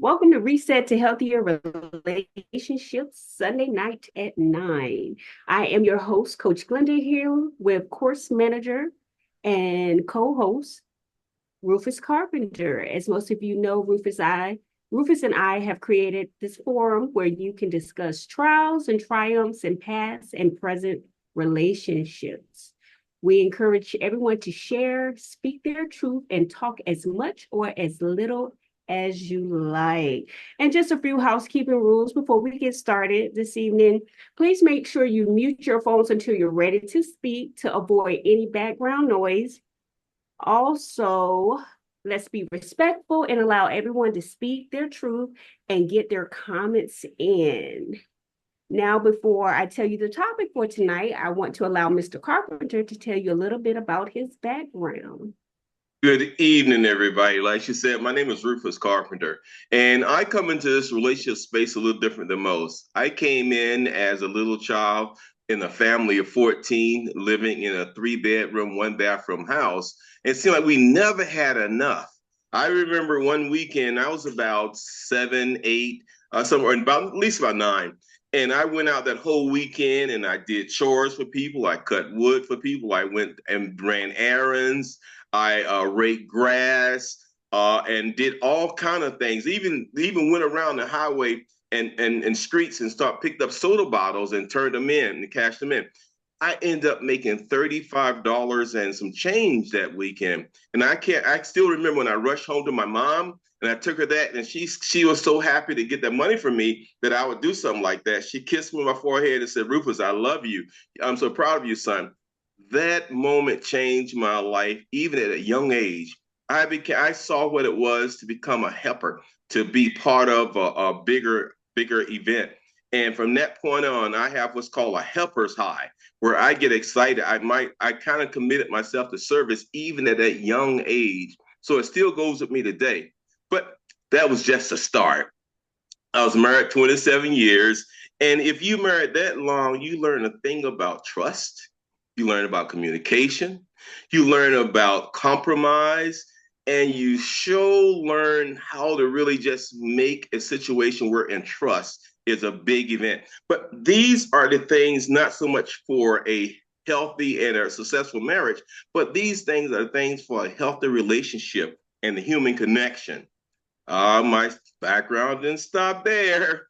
Welcome to Reset to Healthier Relationships, Sunday night at 9. I am your host, Coach Glenda, here with course manager and co-host Rufus Carpenter. As most of you know, Rufus and I have created this forum where you can discuss trials and triumphs in past and present relationships. We encourage everyone to share, speak their truth, and talk as much or as little as you like. And just a few housekeeping rules before we get started this evening. Please make sure you mute your phones until you're ready to speak to avoid any background noise. Also, let's be respectful and allow everyone to speak their truth and get their comments in. Now, before I tell you the topic for tonight, I want to allow Mr. Carpenter to tell you a little bit about his background. Good evening, everybody. Like she said, my name is Rufus Carpenter, and I come into this relationship space a little different than most. I came in as a little child in a family of 14, living in a 3-bedroom, 1-bathroom house. It seemed like we never had enough. I remember one weekend, I was about 7, 8, somewhere about at least about 9. And I went out that whole weekend and I did chores for people. I cut wood for people. I went and ran errands. I raked grass and did all kind of things. Even went around the highway and streets and picked up soda bottles and turned them in and cashed them in. I ended up making $35 and some change that weekend. And I still remember when I rushed home to my mom and I took her that, and she was so happy to get that money from me that I would do something like that. She kissed me on my forehead and said, "Rufus, I love you. I'm so proud of you, son." That moment changed my life, even at a young age. I saw what it was to become a helper, to be part of a bigger event. And from that point on, I have what's called a helper's high, where I get excited. I kind of committed myself to service even at that young age. So it still goes with me today. But that was just a start. I was married 27 years. And if you married that long, you learn a thing about trust. You learn about communication. You learn about compromise. And you learn how to really just make a situation where in trust is a big event. But these are the things not so much for a healthy and a successful marriage, but these things are things for a healthy relationship and the human connection. My background didn't stop there.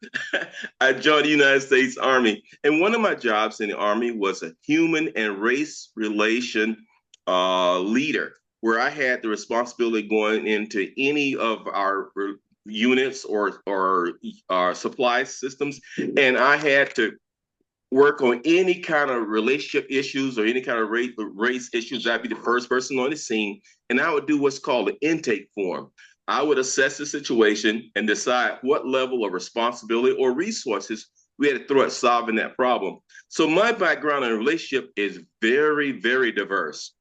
I joined the United States Army, and one of my jobs in the Army was a human and race relation leader, where I had the responsibility going into any of our units or supply systems, and I had to work on any kind of relationship issues or any kind of race issues. I'd be the first person on the scene, and I would do what's called an intake form. I would assess the situation and decide what level of responsibility or resources we had to throw at solving that problem. So my background in relationship is very, very diverse.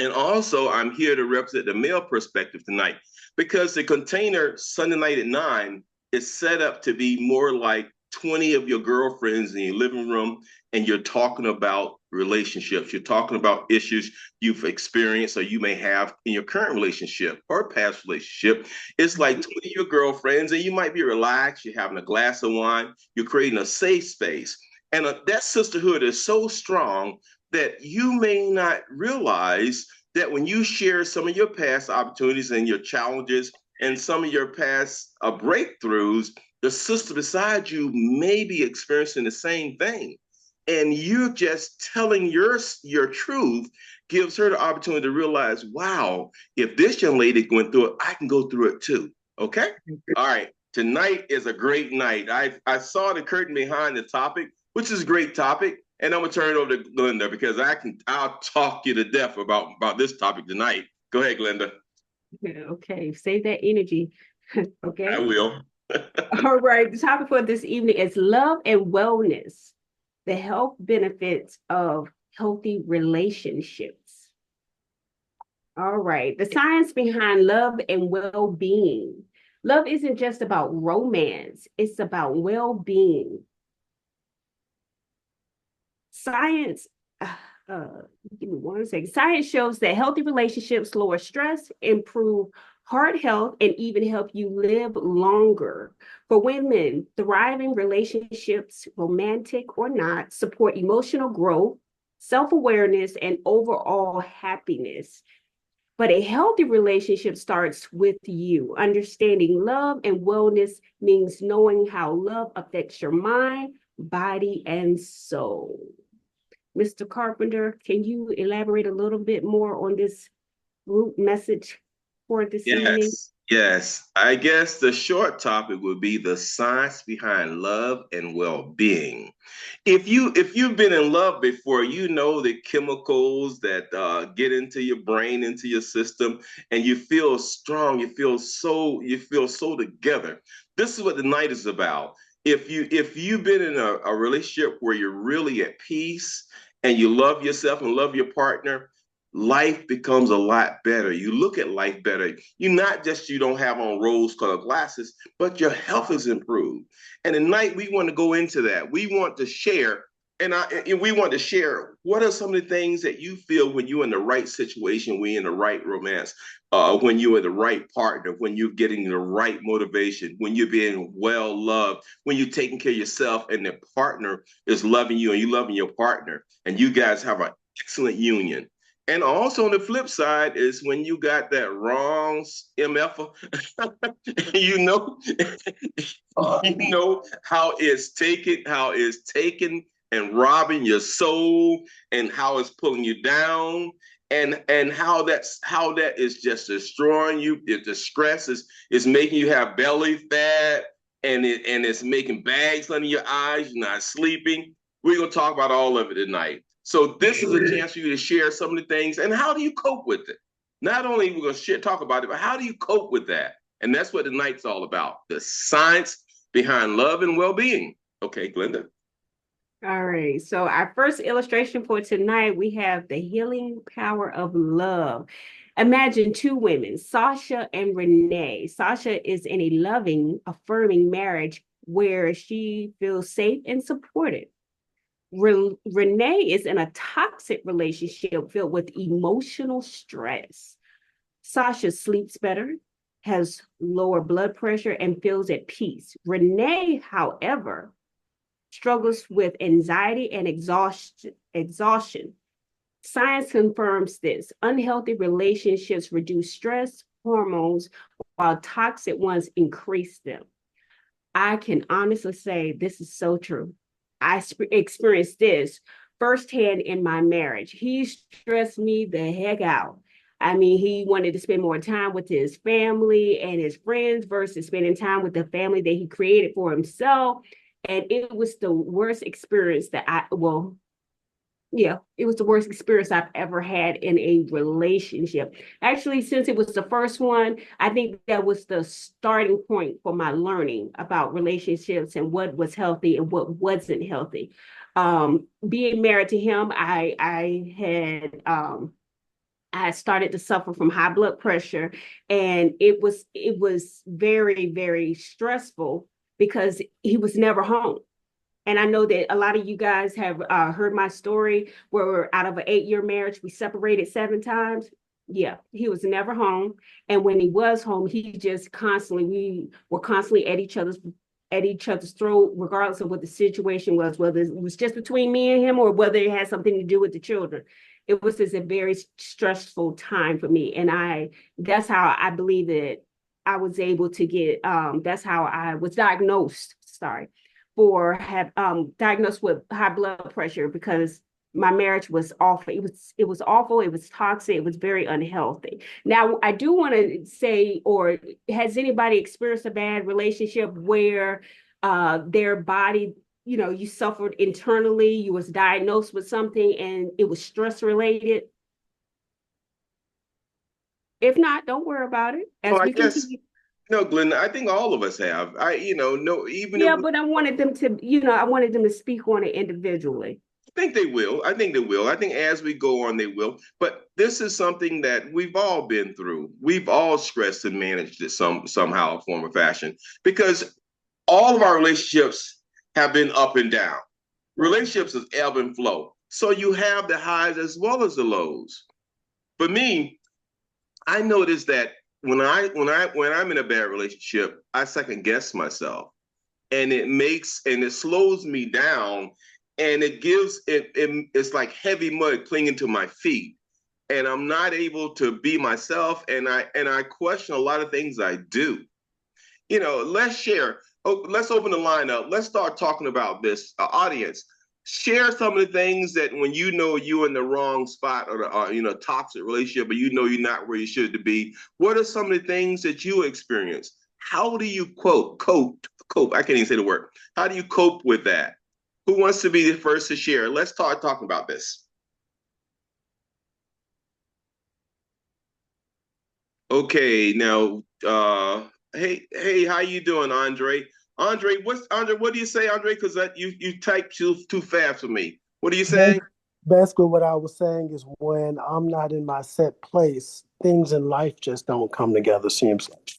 And also, I'm here to represent the male perspective tonight because the container Sunday night at 9 is set up to be more like 20 of your girlfriends in your living room, and you're talking about relationships. You're talking about issues you've experienced or you may have in your current relationship or past relationship. It's like 20 of your girlfriends, and you might be relaxed. You're having a glass of wine. You're creating a safe space. And that sisterhood is so strong that you may not realize that when you share some of your past opportunities and your challenges and some of your past breakthroughs, the sister beside you may be experiencing the same thing. And you just telling your truth gives her the opportunity to realize, wow, if this young lady going through it, I can go through it too. Okay? All right. Tonight is a great night. I saw the curtain behind the topic, which is a great topic. And I'm gonna turn it over to Glenda because I'll talk you to death about this topic tonight. Go ahead, Glenda. Okay, save that energy. Okay. I will. All right. The topic for this evening is love and wellness, the health benefits of healthy relationships. All right. The science behind love and well-being. Love isn't just about romance, it's about well-being. Science, give me one second. Science shows that healthy relationships lower stress, improve heart health, and even help you live longer. For women, thriving relationships, romantic or not, support emotional growth, self-awareness, and overall happiness. But a healthy relationship starts with you. Understanding love and wellness means knowing how love affects your mind, body, and soul. Mr. Carpenter, can you elaborate a little bit more on this root message for this evening? Yes. I guess the short topic would be the science behind love and well-being. If you've been in love before, you know the chemicals that get into your brain, into your system, and you feel strong. You feel so together. This is what the night is about. If you've been in a relationship where you're really at peace and you love yourself and love your partner, life becomes a lot better. You look at life better. You don't have on rose-colored glasses, but your health is improved. And tonight we want to go into that. We want to share, and we want to share what are some of the things that you feel when you're in the right situation, when you're in the right romance, when you're in the right partner, when you're getting the right motivation, when you're being well loved, when you're taking care of yourself, and the partner is loving you, and you loving your partner, and you guys have an excellent union. And also on the flip side is when you got that wrong MF, you know, you know how it's taken and robbing your soul, and how it's pulling you down, and how that is just destroying you. The stress is making you have belly fat, and it's making bags under your eyes. You're not sleeping. We're gonna talk about all of it tonight. So this is a chance for you to share some of the things, and how do you cope with it? Not only we're gonna talk about it, but how do you cope with that? And that's what the night's all about: the science behind love and well-being. Okay, Glenda. All right. So our first illustration for tonight, we have the healing power of love. Imagine two women, Sasha and Renee. Sasha is in a loving, affirming marriage where she feels safe and supported. Renee is in a toxic relationship filled with emotional stress. Sasha sleeps better, has lower blood pressure, and feels at peace. Renee, however, struggles with anxiety and exhaustion. Science confirms this. Unhealthy relationships reduce stress hormones, while toxic ones increase them. I can honestly say this is so true. I experienced this firsthand in my marriage. He stressed me the heck out. I mean, he wanted to spend more time with his family and his friends versus spending time with the family that he created for himself. And it was the worst experience it was the worst experience I've ever had in a relationship. Actually, since it was the first one, I think that was the starting point for my learning about relationships and what was healthy and what wasn't healthy. Being married to him, I started to suffer from high blood pressure, and it was very, very stressful because he was never home. And I know that a lot of you guys have heard my story where we're out of an 8-year marriage, we separated 7 times. Yeah, he was never home. And when he was home, we were constantly at each other's throat, regardless of what the situation was, whether it was just between me and him or whether it had something to do with the children. It was just a very stressful time for me. And that's how I believe that I was able to that's how I was diagnosed, sorry, for have diagnosed with high blood pressure, because my marriage was awful. It was awful. It was toxic. It was very unhealthy. Now, I do want to say, or has anybody experienced a bad relationship where their body, you suffered internally, you was diagnosed with something and it was stress related? If not, don't worry about it Well, as I we guess continue. no, Glenda. I think all of us have. No, even if Yeah, but I wanted them to speak on it individually. I think they will. I think they will. I think as we go on, they will. But this is something that we've all been through. We've all stressed and managed it somehow, form or fashion, because all of our relationships have been up and down. Right. Relationships is ebb and flow. So you have the highs as well as the lows. For me, I noticed that when I'm in a bad relationship, I second guess myself, and it slows me down, and it's like heavy mud clinging to my feet, and I'm not able to be myself, and I question a lot of things I do. Let's share. Oh, let's open the line up. Let's start talking about this. Audience, share some of the things that when you know you're in the wrong spot, or toxic relationship, but you know you're not where you should be. What are some of the things that you experience? How do you cope? I can't even say the word. How do you cope with that? Who wants to be the first to share? Let's start talking about this. Okay, now, hey, how you doing, Andre? Andre? What do you say, Andre? Because that you typed too fast for me. What are you saying? Basically, what I was saying is when I'm not in my set place, things in life just don't come together, seems like.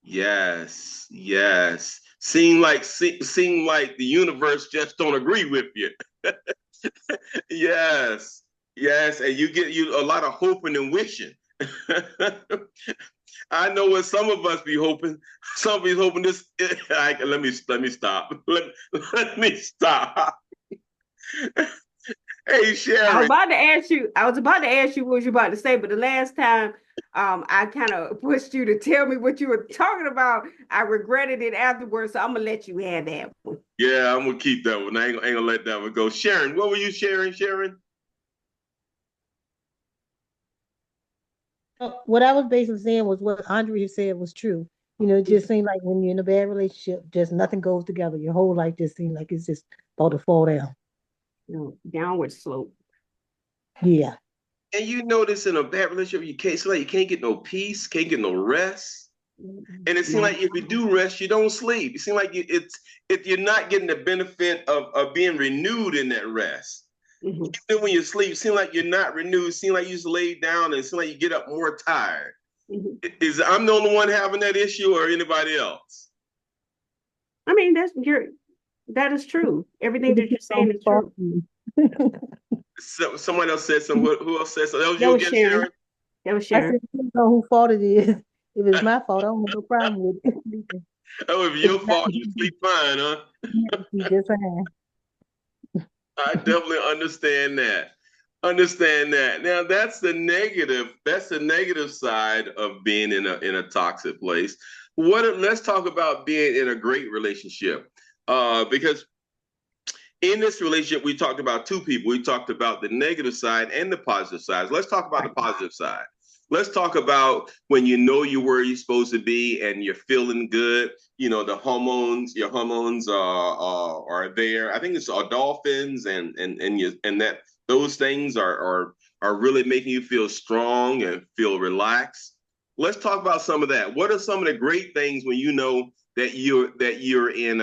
Yes, yes. Seem like the universe just don't agree with you. Yes, yes, and you get you a lot of hoping and wishing. I know what some of us be hoping. Somebody's hoping this. Let me stop. Let me stop. Hey, Sharon. I was about to ask you what you about to say, but the last time I kind of pushed you to tell me what you were talking about, I regretted it afterwards, so I'm gonna let you have that one. Yeah, I'm gonna keep that one. I ain't gonna let that one go. Sharon, what were you sharing, Sharon? What I was basically saying was what Andrea said was true. It just seemed like when you're in a bad relationship, just nothing goes together. Your whole life just seems like it's just about to fall down. Downward slope. Yeah. And you notice in a bad relationship, you can't get no peace, can't get no rest. And it seems like if you do rest, you don't sleep. It seems like you're not getting the benefit of being renewed in that rest. Mm-hmm. Even when you sleep, it seems like you're not renewed. It seems like you just lay down, and it seems like you get up more tired. Mm-hmm. I'm the only one having that issue, or anybody else? I mean, that is true. Everything that you're saying is true. So, someone else said something. Who else said something? That was That you was again, Sharon. Sharon? That was I Sharon. said, I don't know whose fault it is. If it's my fault, I don't have no problem with it. Oh, if If your it's not, fault, you sleep fine, huh? you just fine. I definitely understand that. Understand that. Now that's the negative. That's the negative side of being in a toxic place. Let's talk about being in a great relationship. Because in this relationship, we talked about two people. We talked about the negative side and the positive side. Let's talk about the positive side. Let's talk about when you know you're where you're supposed to be and you're feeling good. Your hormones are there. I think it's dolphins and that those things are really making you feel strong and feel relaxed. Let's talk about some of that. What are some of the great things when you know that you're in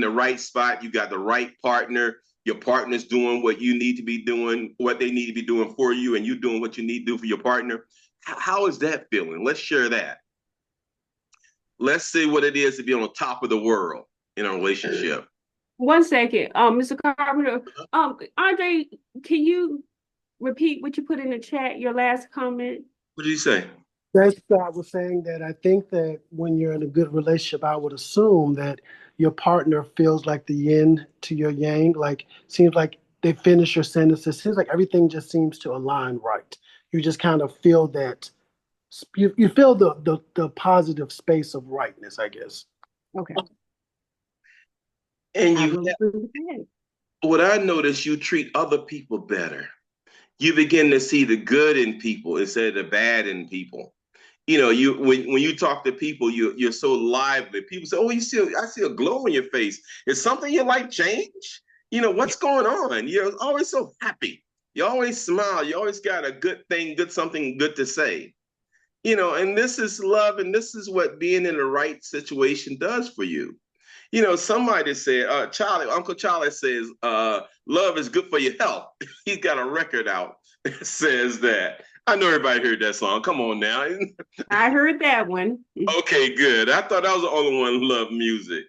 the right spot, you got the right partner, your partner's doing what you need to be doing, what they need to be doing for you, and you doing what you need to do for your partner. How is that feeling? Let's share that. Let's see what it is to be on the top of the world in a relationship. 1 second, Mr. Carpenter. Andre, can you repeat what you put in the chat, your last comment? What did you say? Basically, I was saying that I think that when you're in a good relationship, I would assume that your partner feels like the yin to your yang. Like, seems like they finish your sentences. Seems like everything just seems to align right. You just kind of feel that you feel the positive space of rightness, I guess. Okay. And I will agree with that. what I notice, you treat other people better. You begin to see the good in people instead of the bad in people. You when you talk to people, you're so lively. People say, "Oh, I see a glow on your face. Is something your life change? What's going on? You're always so happy. You always smile. You always got a good thing, something good to say. And this is love, and this is what being in the right situation does for you. Somebody said, Uncle Charlie says, love is good for your health. He's got a record out that says that. I know everybody heard that song. Come on now. I heard that one. Okay, good. I thought I was the only one who loved music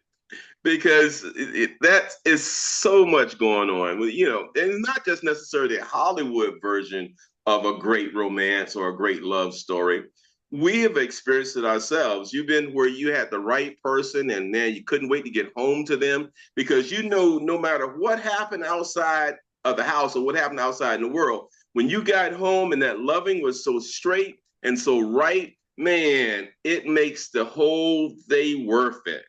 because that is so much going on. And it's not just necessarily a Hollywood version of a great romance or a great love story. We have experienced it ourselves. You've been where you had the right person and then you couldn't wait to get home to them because you know no matter what happened outside of the house or what happened outside in the world, when you got home and that loving was so straight and so right, man, it makes the whole day worth it.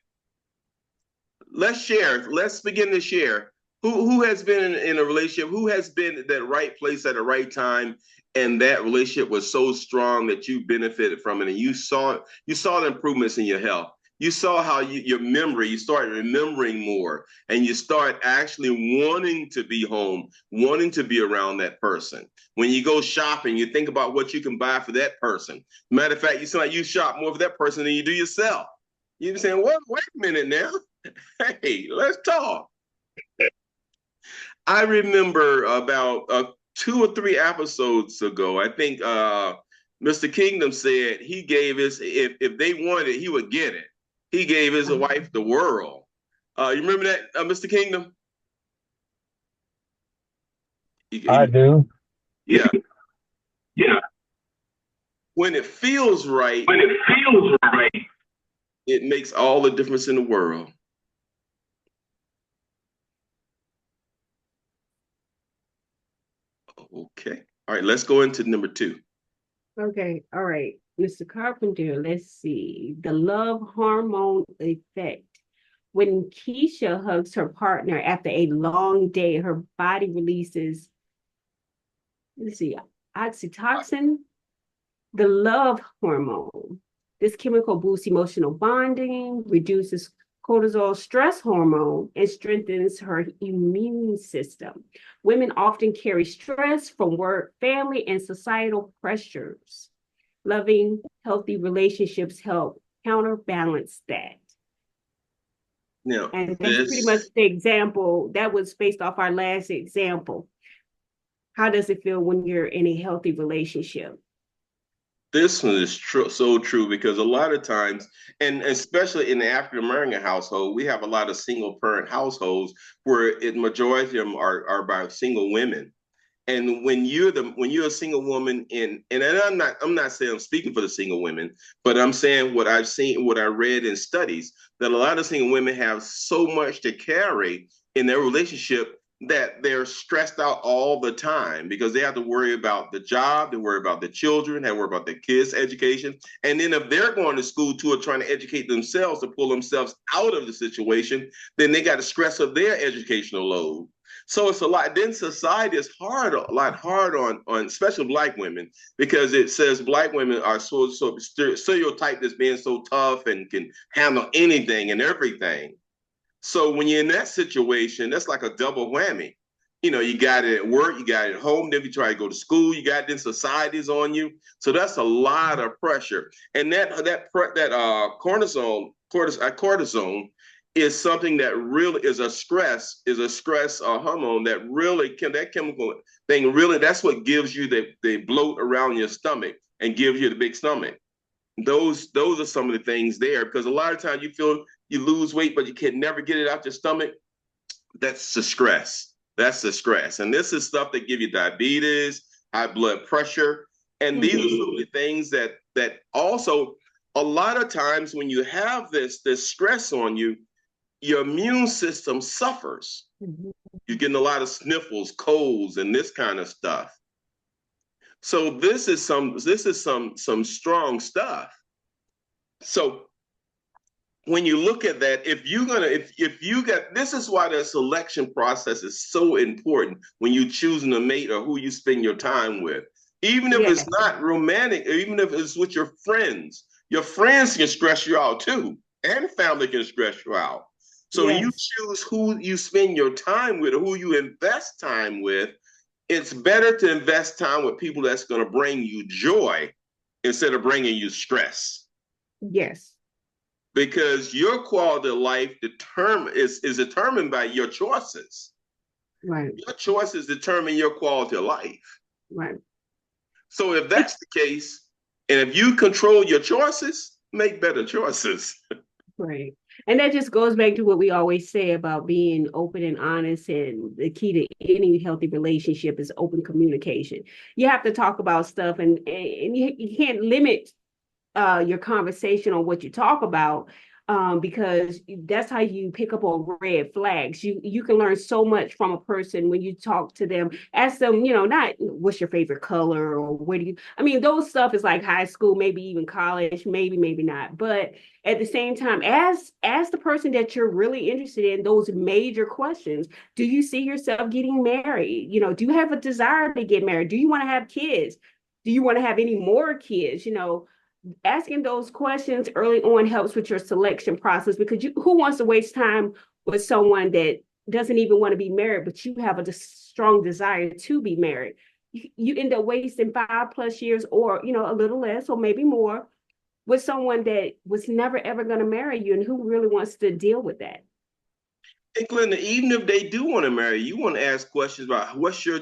Let's share. Let's begin to share. Who has been in a relationship? Who has been at that right place at the right time, and that relationship was so strong that you benefited from it, and you saw the improvements in your health. You saw how your memory, you started remembering more, and you start actually wanting to be home, wanting to be around that person. When you go shopping, you think about what you can buy for that person. Matter of fact, you sound like you shop more for that person than you do yourself. You're saying, "Well, wait a minute now. Hey, let's talk." I remember about 2 or 3 episodes ago, I think Mr. Kingdom said he gave his, if they wanted it, he would get it. He gave his wife the world. You remember that, Mr. Kingdom? I do. Yeah. Yeah. When it feels right, it makes all the difference in the world. Okay. All right, let's go into number 2. Okay, all right. Mr. Carpenter, let's see. The love hormone effect. When Keisha hugs her partner after a long day, her body releases, let's see, oxytocin, the love hormone. This chemical boosts emotional bonding, reduces cortisol stress hormone, and strengthens her immune system. Women often carry stress from work, family, and societal pressures. Loving, healthy relationships help counterbalance that. Now, and that's pretty much the example that was based off our last example. How does it feel when you're in a healthy relationship? This one is true, so true, because a lot of times, and especially in the African American household, we have a lot of single parent households where the majority of them are by single women. And when you're a single woman and I'm not saying I'm speaking for the single women, but I'm saying what I've seen, what I read in studies, that a lot of single women have so much to carry in their relationship that they're stressed out all the time because they have to worry about the job, they worry about the children, they worry about their kids' education. And then if they're going to school too or trying to educate themselves to pull themselves out of the situation, then they got the stress of their educational load. So it's a lot. Then society is a lot hard on especially Black women because it says Black women are so stereotyped as being so tough and can handle anything and everything. So when you're in that situation, that's like a double whammy. You got it at work, you got it at home, then you try to go to school, you got then society's on you. So that's a lot of pressure. And that cortisone is something that really is a stress hormone that really that chemical thing really, that's what gives you the bloat around your stomach and gives you the big stomach. Those are some of the things there, because a lot of times you feel you lose weight, but you can never get it out your stomach. That's the stress. That's the stress. And this is stuff that give you diabetes, high blood pressure. And these are some of the things that also, a lot of times when you have this stress on you, your immune system suffers. You're getting a lot of sniffles, colds, and this kind of stuff. So this is some strong stuff. So when you look at that, if you get, this is why the selection process is so important when you choosing a mate or who you spend your time with. Even if it's not romantic, even if it's with your friends can stress you out too, and family can stress you out. So when you choose who you spend your time with or who you invest time with, it's better to invest time with people that's going to bring you joy instead of bringing you stress. Yes. Because your quality of life is determined by your choices. Right. Your choices determine your quality of life. Right. So if that's the case, and if you control your choices, make better choices. Right. And that just goes back to what we always say about being open and honest. And the key to any healthy relationship is open communication. You have to talk about stuff, and you can't limit your conversation on what you talk about, because that's how you pick up on red flags. You can learn so much from a person when you talk to them. Ask them, not what's your favorite color or where do you. I mean, those stuff is like high school, maybe even college, maybe not. But at the same time, ask the person that you're really interested in those major questions. Do you see yourself getting married? Do you have a desire to get married? Do you want to have kids? Do you want to have any more kids? Asking those questions early on helps with your selection process, because who wants to waste time with someone that doesn't even want to be married, but you have a strong desire to be married? You end up wasting 5+ years, or a little less or maybe more, with someone that was never ever going to marry you, and who really wants to deal with that. Hey, Glenda, even if they do want to marry you, want to ask questions about what's your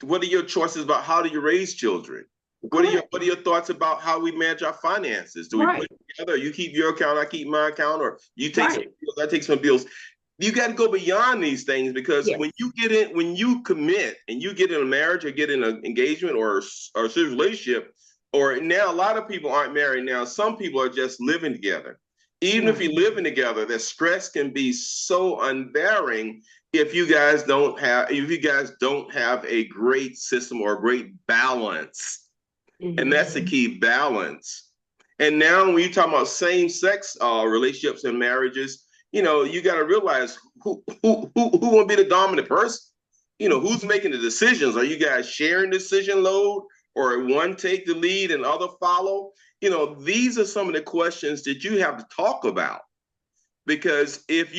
what are your choices about how do you raise children? What are your thoughts about how we manage our finances? Do we put it together? You keep your account, I keep my account, or you take some bills, I take some bills. You got to go beyond these things, because when you commit and you get in a marriage or get in an engagement or a serious relationship, or now a lot of people aren't married now. Some people are just living together. Even if you're living together, the stress can be so unbearing if you guys don't have a great system or a great balance. And that's the key, balance. And now when you talk about same-sex relationships and marriages, you got to realize who will be the dominant person. Who's making the decisions? Are you guys sharing decision load, or one take the lead and other follow? These are some of the questions that you have to talk about. Because if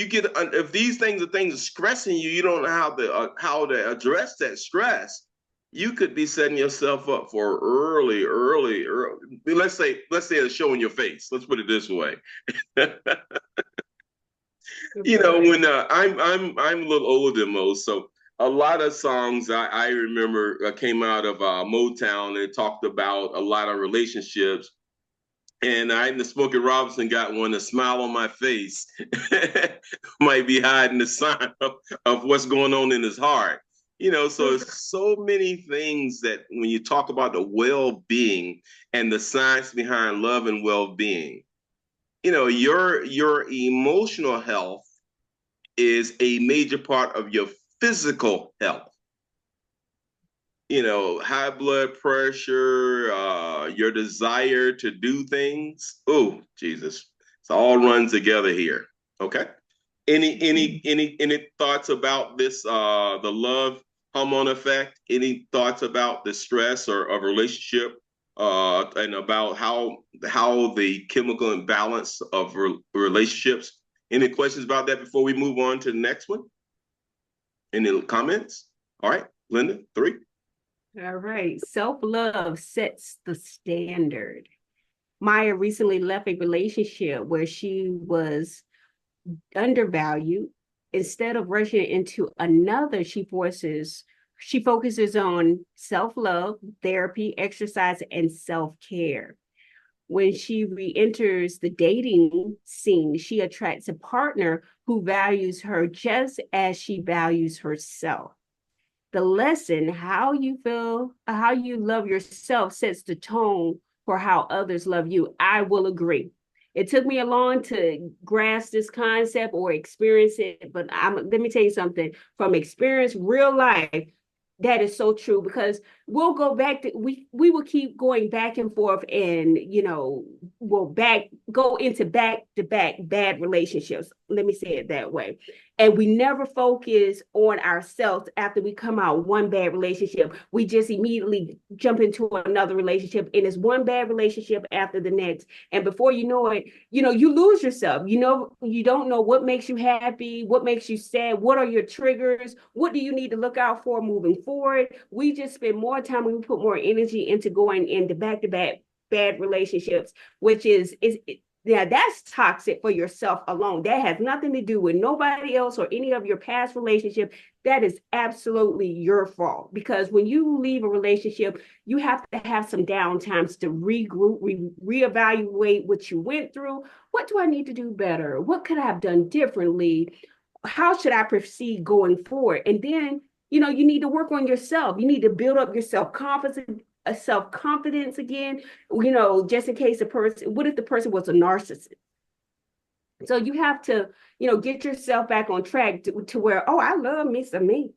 these things are things stressing you, you don't know how to address that stress. You could be setting yourself up for early. Let's say a show in your face. Let's put it this way. When I'm a little older than most, so a lot of songs I remember came out of Motown and talked about a lot of relationships. And the Smokey Robinson got one, a smile on my face might be hiding the sign of what's going on in his heart. So it's so many things that when you talk about the well-being and the science behind love and well-being, your emotional health is a major part of your physical health. High blood pressure, your desire to do things. Oh, Jesus. It all runs together here. Okay. Any thoughts about this, the love hormone effect? Any thoughts about the stress or of relationship, and about how the chemical imbalance of relationships? Any questions about that before we move on to the next one? Any comments? All right, Glenda, 3. All right. Self-love sets the standard. Maya recently left a relationship where she was undervalued. Instead of rushing into another, she focuses on self-love, therapy, exercise, and self-care. When she re-enters the dating scene, she attracts a partner who values her just as she values herself. The lesson, how you love yourself, sets the tone for how others love you. I will agree. It took me a long to grasp this concept or experience it, but let me tell you something. From experience, real life, that is so true, because we'll go back to we will keep going back and forth, and we'll go into back-to-back bad relationships. Let me say it that way. And we never focus on ourselves after we come out one bad relationship. We just immediately jump into another relationship, and it's one bad relationship after the next. And before you know it, you lose yourself. You don't know what makes you happy, what makes you sad, what are your triggers, what do you need to look out for moving forward. We just spend more time and we put more energy into going into back-to-back bad relationships, which is Yeah, that's toxic for yourself alone. That has nothing to do with nobody else or any of your past relationship. That is absolutely your fault. Because when you leave a relationship, you have to have some downtimes to regroup, reevaluate what you went through. What do I need to do better? What could I have done differently? How should I proceed going forward? And then, you need to work on yourself. You need to build up your self-confidence again, just in case what if the person was a narcissist? So you have to, get yourself back on track to where, oh, I love me some me.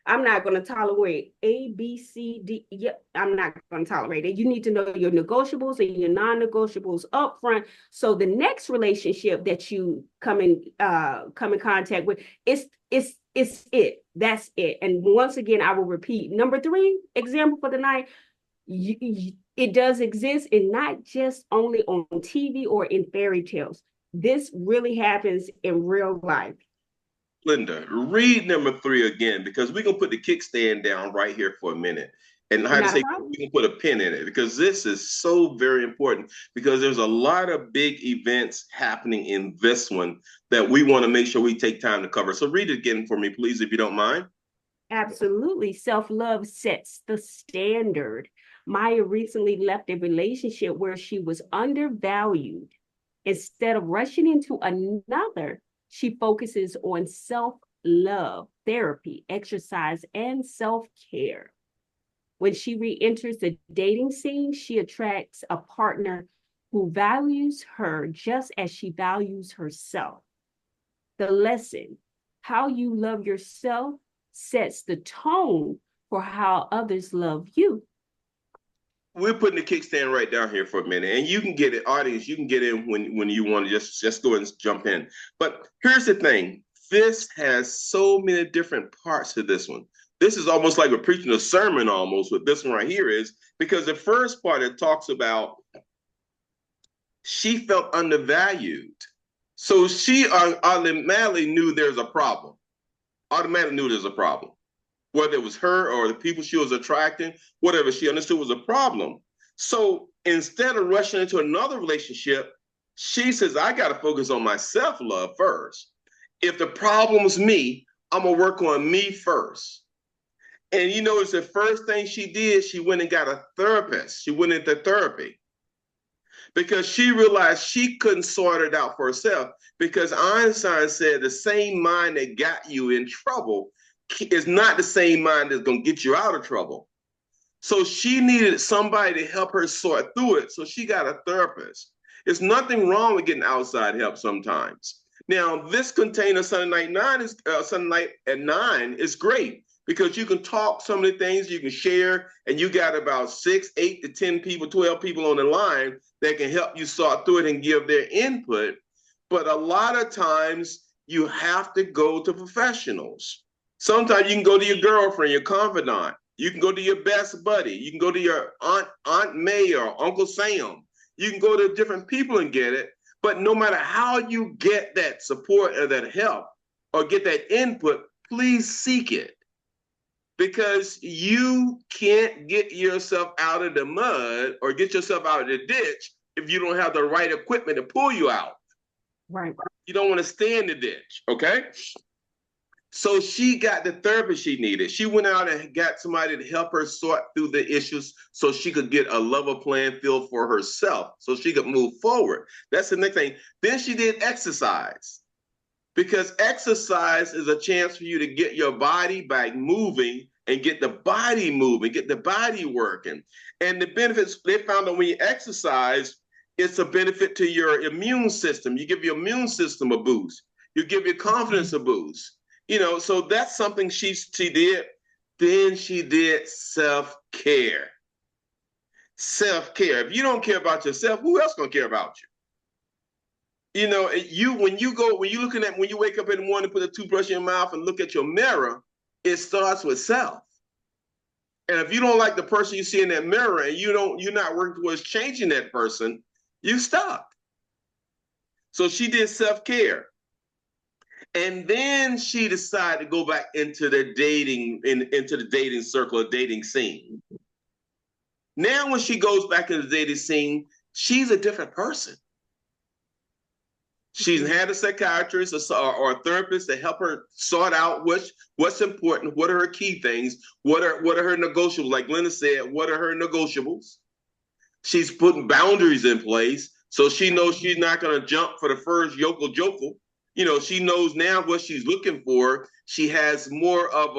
I'm not going to tolerate A, B, C, D. Yep, I'm not going to tolerate it. You need to know your negotiables and your non-negotiables up front. So the next relationship that you come in contact with, it's it. That's it. And once again, I will repeat. Number 3 example for the night. It does exist, and not just only on TV or in fairy tales. This really happens in real life. Linda, read number 3 again, because we're going to put the kickstand down right here for a minute. And how to say, we can put a pin in it, because this is so very important, because there's a lot of big events happening in this one that we want to make sure we take time to cover. So read it again for me, please, if you don't mind. Absolutely. Self-love sets the standard. Maya recently left a relationship where she was undervalued. Instead of rushing into another, she focuses on self-love, therapy, exercise, and self-care. When she re-enters the dating scene, she attracts a partner who values her just as she values herself. The lesson: how you love yourself sets the tone for how others love you. We're putting the kickstand right down here for a minute, and you can get it, audience. You can get in when you want to just go and jump in. But here's the thing: this has so many different parts to this one. This is almost like we're preaching a sermon almost. What this one right here is, because the first part, it talks about she felt undervalued, so she automatically knew there's a problem. Automatically knew there's a problem. Whether it was her or the people she was attracting, whatever, she understood was a problem. So instead of rushing into another relationship, she says, I got to focus on my self-love first. If the problem's me, I'm going to work on me first. And it's the first thing she did, she went and got a therapist. She went into therapy because she realized she couldn't sort it out for herself, because Einstein said the same mind that got you in trouble is not the same mind that's going to get you out of trouble. So she needed somebody to help her sort through it. So she got a therapist. There's nothing wrong with getting outside help sometimes. Now, this container Sunday night at 9 is great, because you can talk some of the things you can share, and you got about 6, 8 to 10 people, 12 people on the line that can help you sort through it and give their input. But a lot of times you have to go to professionals. Sometimes you can go to your girlfriend, your confidant. You can go to your best buddy. You can go to your Aunt May or Uncle Sam. You can go to different people and get it. But no matter how you get that support or that help or get that input, please seek it. Because you can't get yourself out of the mud or get yourself out of the ditch if you don't have the right equipment to pull you out. Right. You don't want to stay in the ditch, okay? So she got the therapy she needed. She went out and got somebody to help her sort through the issues so she could get a level playing field for herself, so she could move forward. That's the next thing. Then she did exercise, because exercise is a chance for you to get your body back moving and get the body moving, get the body working. And the benefits they found that when you exercise, it's a benefit to your immune system. You give your immune system a boost. You give your confidence a boost. So that's something she did. Then she did self-care. Self-care. If you don't care about yourself, who else gonna care about you? When you wake up in the morning, put a toothbrush in your mouth and look at your mirror, it starts with self. And if you don't like the person you see in that mirror and you're not working towards changing that person, you stop. So she did self-care. And then she decided to go back into the dating circle, dating scene. Now, when she goes back into the dating scene, she's a different person. She's had a psychiatrist or a therapist to help her sort out what's important, what are her key things, what are her negotiables. Like Glenda said, what are her negotiables? She's putting boundaries in place, so she knows she's not going to jump for the first yokel jokel. She knows now what she's looking for. She has more of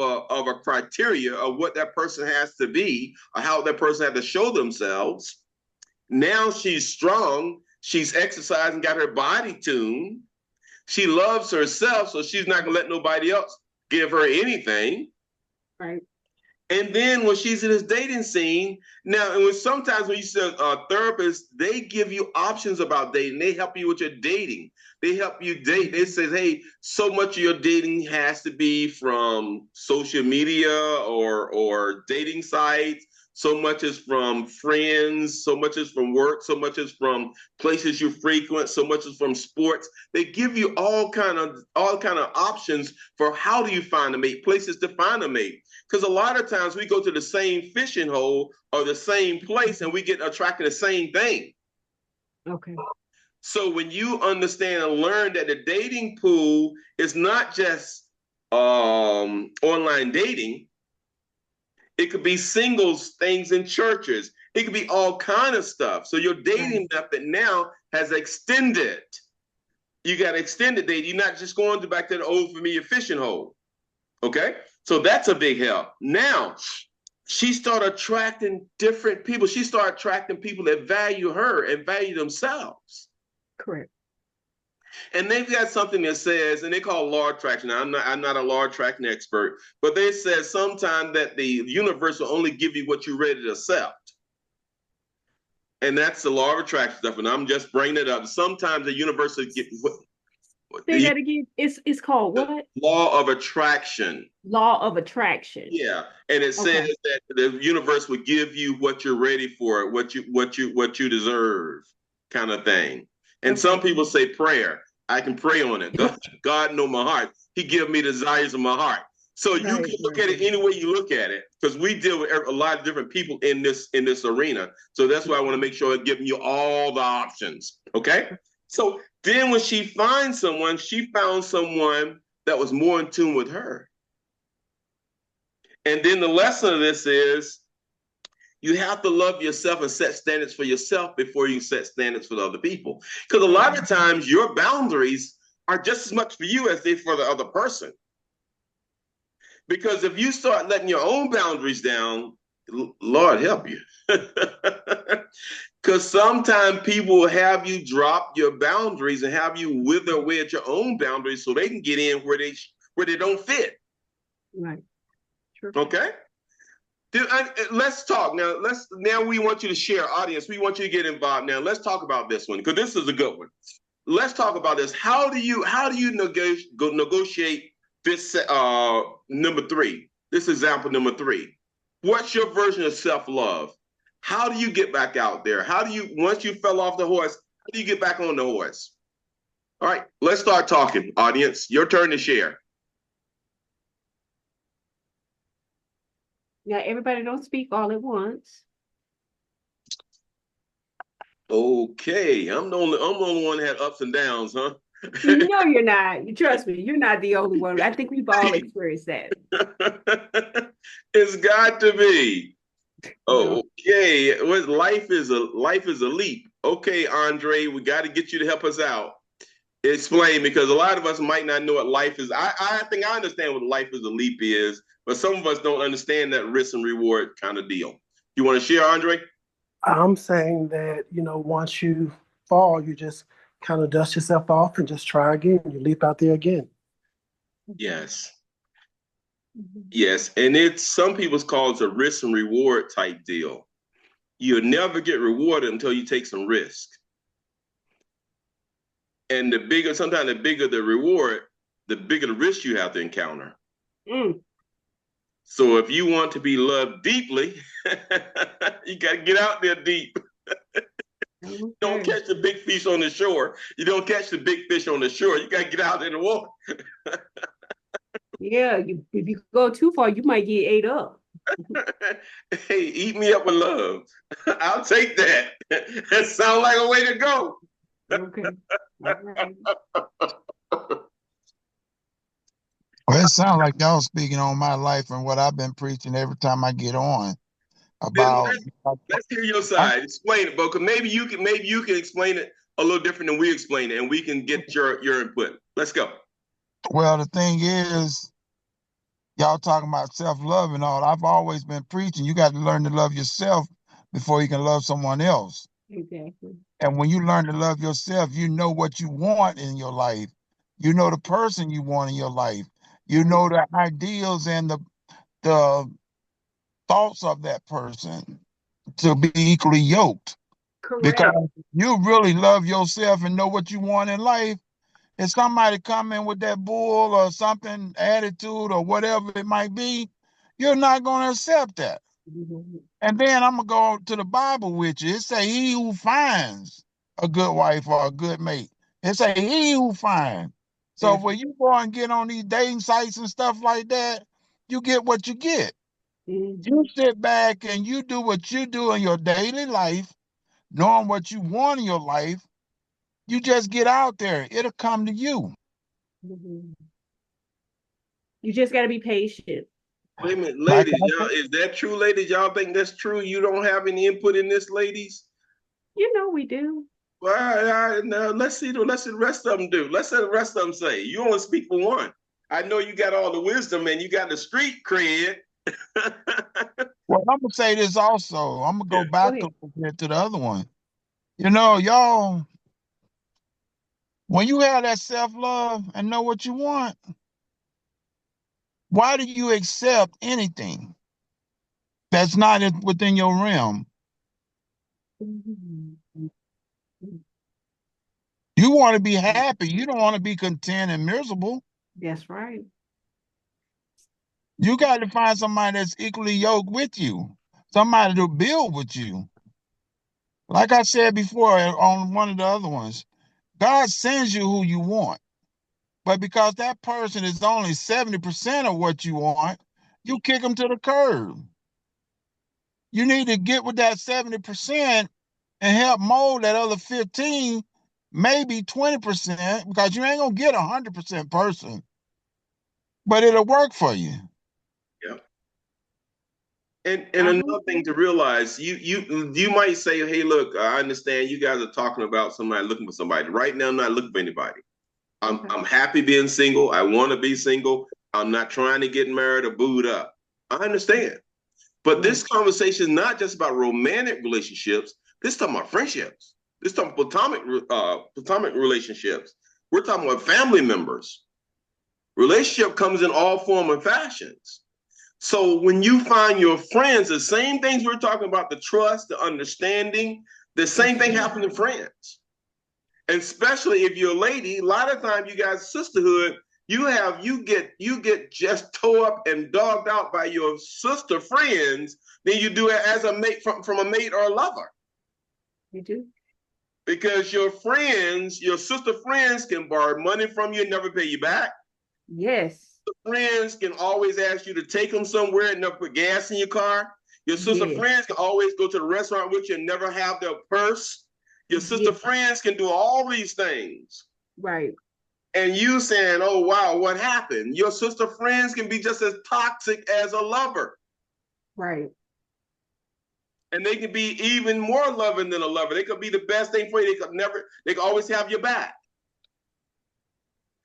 a criteria of what that person has to be, or how that person has to show themselves. Now she's strong. She's exercising, got her body tuned. She loves herself, so she's not going to let nobody else give her anything. Right. And then when she's in this dating scene, now, and sometimes when you see a therapist, they give you options about dating. They help you with your dating. They help you date. They say, hey, so much of your dating has to be from social media or dating sites. So much is from friends, so much is from work, so much is from places you frequent, so much is from sports. They give you all kind of options for how do you find a mate, places to find a mate. Because a lot of times we go to the same fishing hole or the same place and we get attracted to the same thing. Okay. So when you understand and learn that the dating pool is not just online dating, it could be singles things in churches. It could be all kind of stuff. So your dating method now has extended. You got extended dating. You're not just going back to the old familiar fishing hole. Okay? So that's a big help. Now, she started attracting different people. She started attracting people that value her and value themselves. Correct. And they've got something that says, and they call law of attraction. Now, I'm not a law of attraction expert, but they said sometimes that the universe will only give you what you're ready to accept. And that's the law of attraction stuff. And I'm just bringing it up. Sometimes the universe will give say that again. It's called what? Law of attraction. Law of attraction. Yeah, and it says that the universe will give you what you're ready for, what you deserve, kind of thing. And some people say prayer. I can pray on it. God know my heart. He give me desires of my heart. So you can look at it any way you look at it, because we deal with a lot of different people in this arena. So that's why I want to make sure I'm giving you all the options. Okay. So then when she finds someone, she found someone that was more in tune with her. And then the lesson of this is you have to love yourself and set standards for yourself before you set standards for other people. Because a lot of times your boundaries are just as much for you as they for the other person. Because if you start letting your own boundaries down, Lord help you. Because sometimes people will have you drop your boundaries and have you wither away at your own boundaries so they can get in where they don't fit. Right. Sure. Okay. Let's talk now. Now we want you to share, audience. We want you to get involved. Now let's talk about this one, because this is a good one. Let's talk about this. How do you negotiate this number 3? This example number 3. What's your version of self-love? How do you get back out there? How do you, once you fell off the horse, how do you get back on the horse? All right, let's start talking, audience. Your turn to share. Now, everybody don't speak all at once. Okay, I'm the only one that had ups and downs, huh? No, you're not. Trust me, you're not the only one. I think we've all experienced that. It's got to be. Okay, life is a leap. Okay, Andre, we got to get you to help us out. Explain, because a lot of us might not know what life is. I think I understand what life is a leap is, but some of us don't understand that risk and reward kind of deal. You want to share, Andre? I'm saying that, once you fall, you just kind of dust yourself off and just try again. You leap out there again. Yes. Yes. And some people's call it a risk and reward type deal. You'll never get rewarded until you take some risk. And sometimes the bigger the reward, the bigger the risk you have to encounter. So if you want to be loved deeply, you got to get out there deep. You don't catch the big fish on the shore. You don't catch the big fish on the shore. You got to get out there in the water. Yeah, if you go too far, you might get ate up. Hey, eat me up with love. I'll take that. That sounds like a way to go. Okay. All right. Well, it sounds like y'all speaking on my life and what I've been preaching every time I get on Then about. let's hear your side. Explain it, Bo, 'cause maybe you can explain it a little different than we explain it, and we can get your input. Let's go. Well, the thing is, y'all talking about self-love and all. I've always been preaching. You got to learn to love yourself before you can love someone else. Exactly. And when you learn to love yourself, you know what you want in your life. You know the person you want in your life. You know the ideals and the thoughts of that person to be equally yoked. Correct. Because you really love yourself and know what you want in life. If somebody come in with that bull or something, attitude or whatever it might be, you're not going to accept that. Mm-hmm. And then I'm going to go to the Bible with you. It say he who finds a good wife or a good mate. It say he who finds. So Yes. when you go and get on these dating sites and stuff like that, you get what you get. Mm-hmm. You sit back and you do what you do in your daily life, knowing what you want in your life. You just get out there. It'll come to you. Mm-hmm. You just got to be patient. Wait a minute, Like ladies, I y'all, is that true, ladies? Y'all think that's true? You don't have any input in this, ladies? You know we do. Well, now let's see the rest of them do. Let's see the rest of them say. You only speak for one. I know you got all the wisdom and you got the street cred. Well, I'm gonna say this also. I'm gonna Yeah. go Go back a ahead. little bit to the other one. You know, y'all, when you have that self-love and know what you want, why do you accept anything that's not within your realm? Mm-hmm. You want to be happy. You don't want to be content and miserable. That's right. You got to find somebody that's equally yoked with you, somebody to build with you. Like I said before on one of the other ones, God sends you who you want. But because that person is only 70% of what you want, you kick them to the curb. You need to get with that 70% and help mold that other 15, maybe 20%, because you ain't gonna get 100% person, but it'll work for you. Yeah. And another thing to realize, you might say, hey, look, I understand you guys are talking about somebody looking for somebody. Right now, I'm not looking for anybody. I'm happy being single. I want to be single. I'm not trying to get married or booed up. I understand. But this conversation is not just about romantic relationships. This is talking about friendships. This is talking platonic relationships. We're talking about family members. Relationship comes in all form and fashions. So when you find your friends, the same things we're talking about, the trust, the understanding, the same thing happens in friends. And especially if you're a lady, a lot of times you guys sisterhood, you get just tore up and dogged out by your sister friends than you do it as a mate from a mate or a lover. You do. Because your friends, your sister friends can borrow money from you and never pay you back. Yes. Friends can always ask you to take them somewhere and never put gas in your car. Your sister friends can always go to the restaurant with you and never have their purse. Your sister friends can do all these things. Right. And you saying, oh, wow, what happened? Your sister friends can be just as toxic as a lover. Right. And they can be even more loving than a lover. They could be the best thing for you. They could always have your back.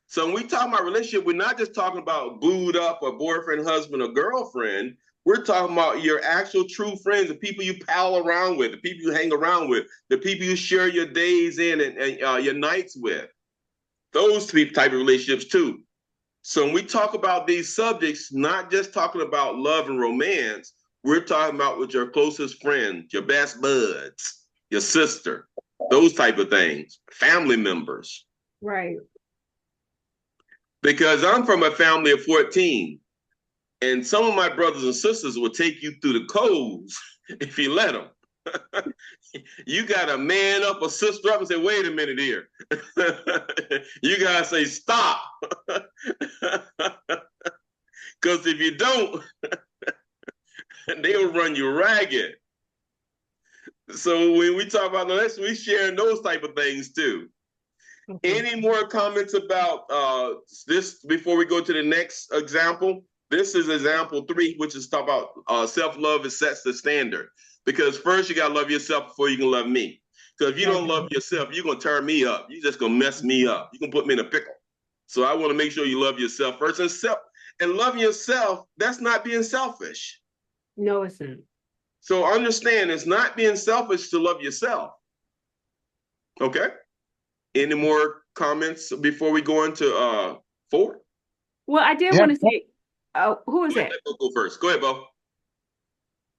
So when we talk about relationship, we're not just talking about booed up or boyfriend, husband, or girlfriend. We're talking about your actual true friends, the people you pal around with, the people you hang around with, the people you share your days in and your nights with. Those type of relationships too. So when we talk about these subjects, not just talking about love and romance, we're talking about with your closest friends, your best buds, your sister, those type of things, family members. Right. Because I'm from a family of 14, and some of my brothers and sisters will take you through the codes if you let them. You got to man up or sister up and say, wait a minute here. You got to say, stop. Because if you don't, they'll run you ragged. So when we talk about this, we sharing those type of things too. Okay. Any more comments about this before we go to the next example? This is example 3, which is talk about self-love. It sets the standard. Because first you got to love yourself before you can love me. Because if you don't love yourself, you're going to turn me up. You're just going to mess me up. You're going to put me in a pickle. So I want to make sure you love yourself first. And loving yourself, that's not being selfish. No, it's not. So understand, it's not being selfish to love yourself. Okay? Any more comments before we go into 4? Well, I did want to say, who is that? Go first. Go ahead, Bo.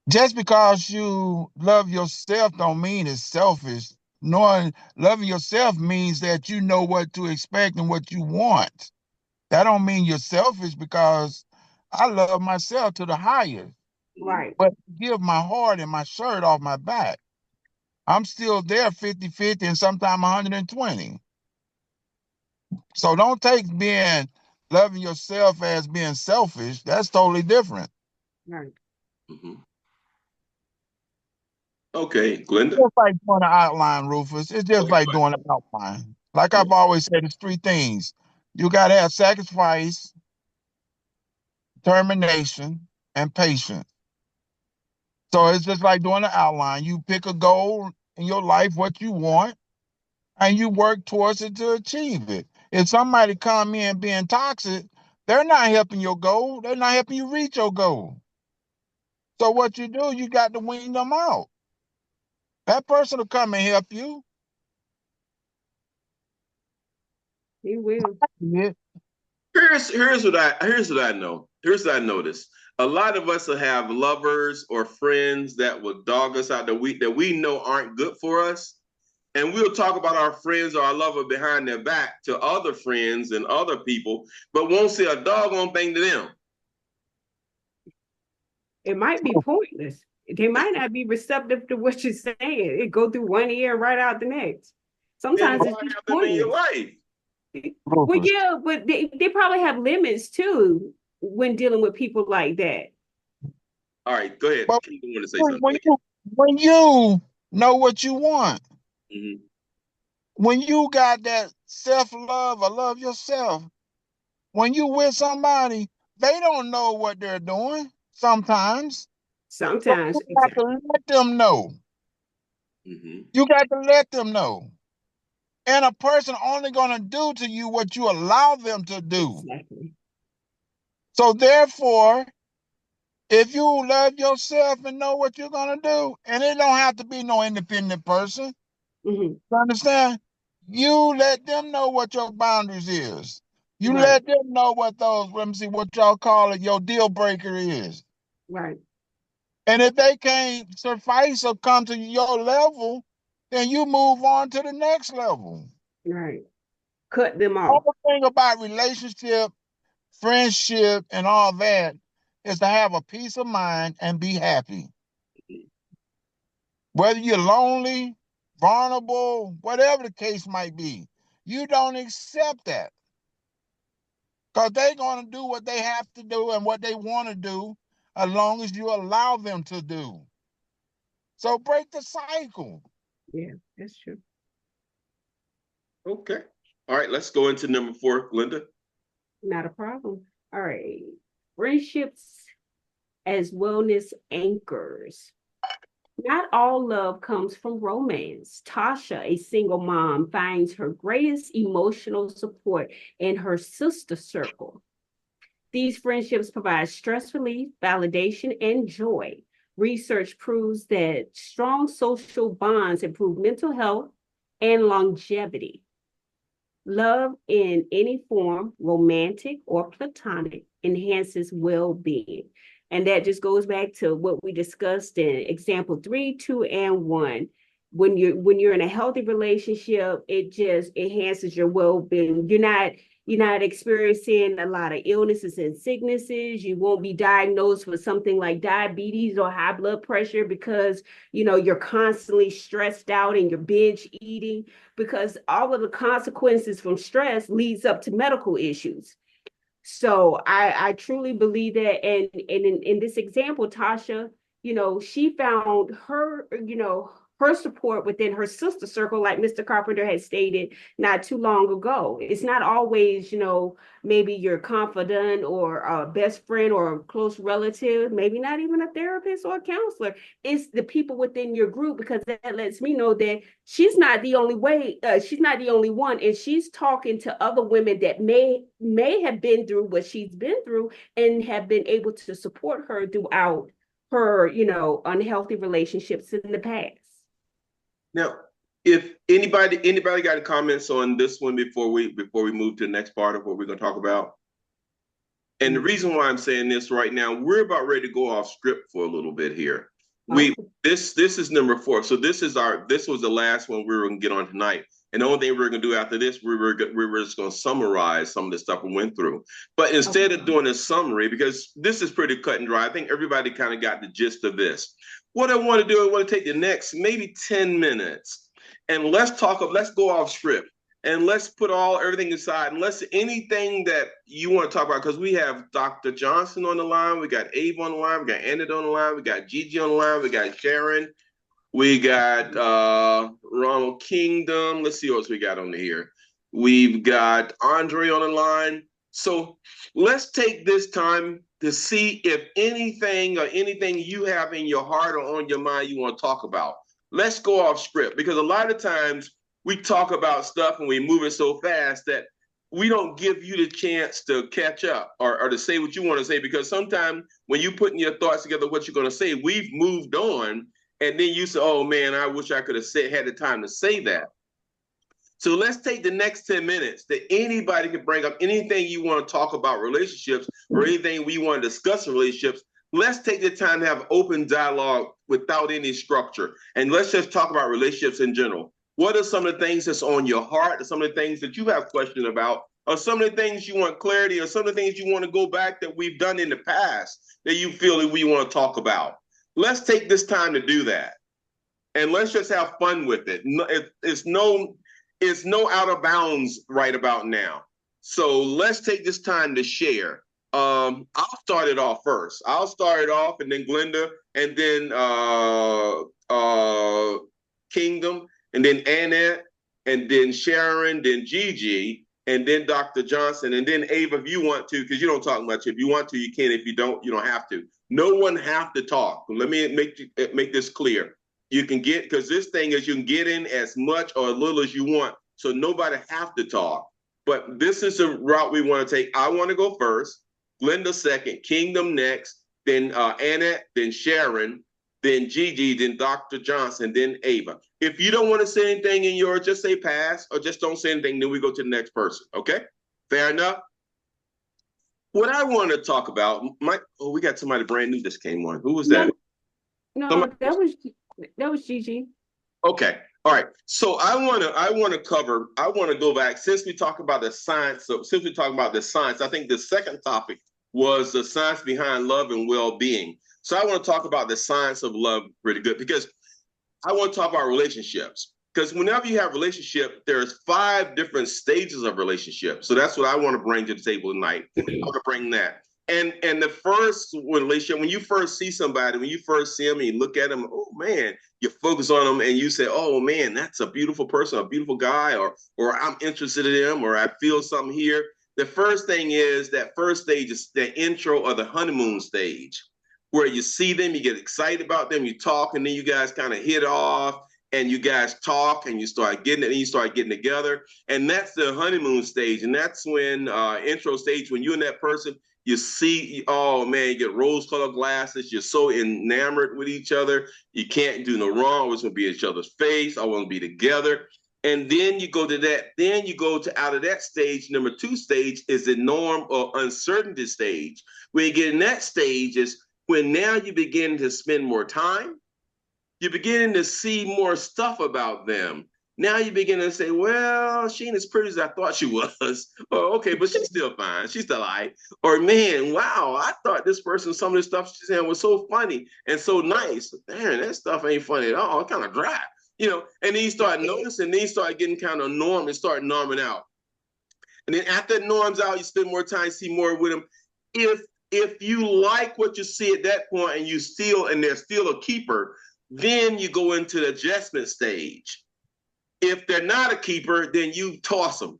Just because you love yourself don't mean it's selfish. Knowing loving yourself means that you know what to expect and what you want. That don't mean you're selfish, because I love myself to the highest. Right. But give my heart and my shirt off my back, I'm still there 50-50 and sometimes 120. So don't take being loving yourself as being selfish. That's totally different. Right. Mm-hmm. Okay, Glenda. It's just like doing an outline, Rufus. It's just like doing an outline. Like I've always said, it's 3 things. You got to have sacrifice, determination, and patience. So it's just like doing an outline. You pick a goal in your life, what you want, and you work towards it to achieve it. If somebody come in being toxic, they're not helping your goal. They're not helping you reach your goal. So what you do, you got to wean them out. That person will come and help you. He will. Yeah. Here's what I know. Here's what I noticed. A lot of us will have lovers or friends that will dog us out, that we know aren't good for us. And we'll talk about our friends or our lover behind their back to other friends and other people, but won't say a doggone thing to them. It might be pointless. They might not be receptive to what you're saying. It go through one ear and right out the next. Sometimes it's just pointless. In your life. Well, yeah, but they probably have limits too when dealing with people like that. All right, go ahead. But You want to say something? when you know what you want, mm-hmm. when you got that self-love or love yourself, when you with somebody, they don't know what they're doing sometimes. Sometimes. So you got to let them know. Mm-hmm. You got to let them know. And a person only going to do to you what you allow them to do. Exactly. So therefore, if you love yourself and know what you're going to do, and it don't have to be no independent person, mm-hmm. you understand? You let them know what your boundaries is. You Right. let them know what those, let me see, what y'all call it, your deal breaker is. Right. And if they can't suffice or come to your level, then you move on to the next level. Right. Cut them off. All the thing about relationship, friendship, and all that is to have a peace of mind and be happy. Whether you're lonely, vulnerable, whatever the case might be, you don't accept that. Because they're going to do what they have to do and what they want to do as long as you allow them to do. So break the cycle. Yeah, that's true. Okay. All right, let's go into number 4, Glenda. Not a problem. All right. Friendships as wellness anchors. Not all love comes from romance. Tasha, a single mom, finds her greatest emotional support in her sister circle. These friendships provide stress relief, validation, and joy. Research proves that strong social bonds improve mental health and longevity. Love in any form, romantic or platonic, enhances well-being. And that just goes back to what we discussed in example 3, 2, and 1. When you're in a healthy relationship, it just enhances your well-being. You're not experiencing a lot of illnesses and sicknesses. You won't be diagnosed with something like diabetes or high blood pressure because you're constantly stressed out and you're binge eating, because all of the consequences from stress leads up to medical issues. So I truly believe that. And in this example, Tasha, she found her, her support within her sister circle, like Mr. Carpenter had stated not too long ago. It's not always, maybe your confidant or a best friend or a close relative, maybe not even a therapist or a counselor. It's the people within your group, because that lets me know that she's not the only one, and she's talking to other women that may have been through what she's been through and have been able to support her throughout her, unhealthy relationships in the past. Now, if anybody got any comments on this one before we move to the next part of what we're going to talk about? And the reason why I'm saying this right now, we're about ready to go off script for a little bit here. This is number 4. So this was the last one we were going to get on tonight. And the only thing we were going to do after this, we were just going to summarize some of the stuff we went through. But instead of doing a summary, because this is pretty cut and dry, I think everybody kind of got the gist of this. What I want to do, I want to take the next maybe 10 minutes and let's go off script and let's put everything aside and anything that you want to talk about, because we have Dr. Johnson on the line, we got Ava on the line, we got Annette on the line, we got Gigi on the line, we got Sharon, we got Ronald Kingdom. Let's see what else we got on here. We've got Andre on the line. So let's take this time to see if anything you have in your heart or on your mind you want to talk about. Let's go off script, because a lot of times we talk about stuff and we move it so fast that we don't give you the chance to catch up or to say what you want to say, because sometimes when you putting your thoughts together, what you're going to say, we've moved on, and then you say, oh man, I wish I could have had the time to say that. So let's take the next 10 minutes that anybody can bring up anything you want to talk about relationships or anything we want to discuss in relationships. Let's take the time to have open dialogue without any structure. And let's just talk about relationships in general. What are some of the things that's on your heart, or some of the things that you have questions about, or some of the things you want clarity, or some of the things you want to go back that we've done in the past that you feel that we want to talk about? Let's take this time to do that. And let's just have fun with it. It's no out of bounds right about now. So let's take this time to share. I'll start it off first. I'll start it off, and then Glenda, and then Kingdom, and then Annette, and then Sharon, then Gigi, and then Dr. Johnson, and then Ava, if you want to, because you don't talk much. If you want to, you can. If you don't, you don't have to. No one have to talk. Let me make this clear. You can get, because this thing is, you can get in as much or as little as you want, so nobody have to talk. But this is the route we want to take. I want to go first, Glenda second, Kingdom next, then Annette, then Sharon, then Gigi, then Dr. Johnson, then Ava. If you don't want to say anything in yours, just say pass, or just don't say anything, then we go to the next person, okay? Fair enough? What I want to talk about, we got somebody brand new just came on. Who was that? No, that was Gigi. Okay. All right. So I want to go back, since we talk about the science. So since we talk about the science, I think the second topic was the science behind love and well-being. So I want to talk about the science of love pretty good, because I want to talk about relationships. Because whenever you have a relationship, there's 5 different stages of relationships. So that's what I want to bring to the table tonight. I want to bring that. And the first relationship, when you first see somebody, when you first see them and you look at them, oh man, you focus on them and you say, oh man, that's a beautiful person, a beautiful guy, or I'm interested in them, or I feel something here. The first thing is, that first stage is the intro or the honeymoon stage, where you see them, you get excited about them, you talk, and then you guys kind of hit off, and you guys talk, and you start getting together. And that's the honeymoon stage. And that's when intro stage, when you and that person, you see, oh man, you get rose-colored glasses. You're so enamored with each other. You can't do no wrong. Always want to be in each other's face. I want to be together. And then you go to that. Then you go to, out of that stage, number 2 stage is the norm or uncertainty stage. When you get in that stage is when now you begin to spend more time. You're beginning to see more stuff about them. Now you begin to say, well, she ain't as pretty as I thought she was. Or, okay, but she's still fine. She's still all right. Or, man, wow, I thought this person, some of the stuff she's saying was so funny and so nice. Man, that stuff ain't funny at all. It's kind of dry. And then you start noticing, then you start getting kind of norm and start norming out. And then after it norms out, you spend more time, see more with them. If If you like what you see at that point and there's still a keeper, then you go into the adjustment stage. If they're not a keeper, then you toss them.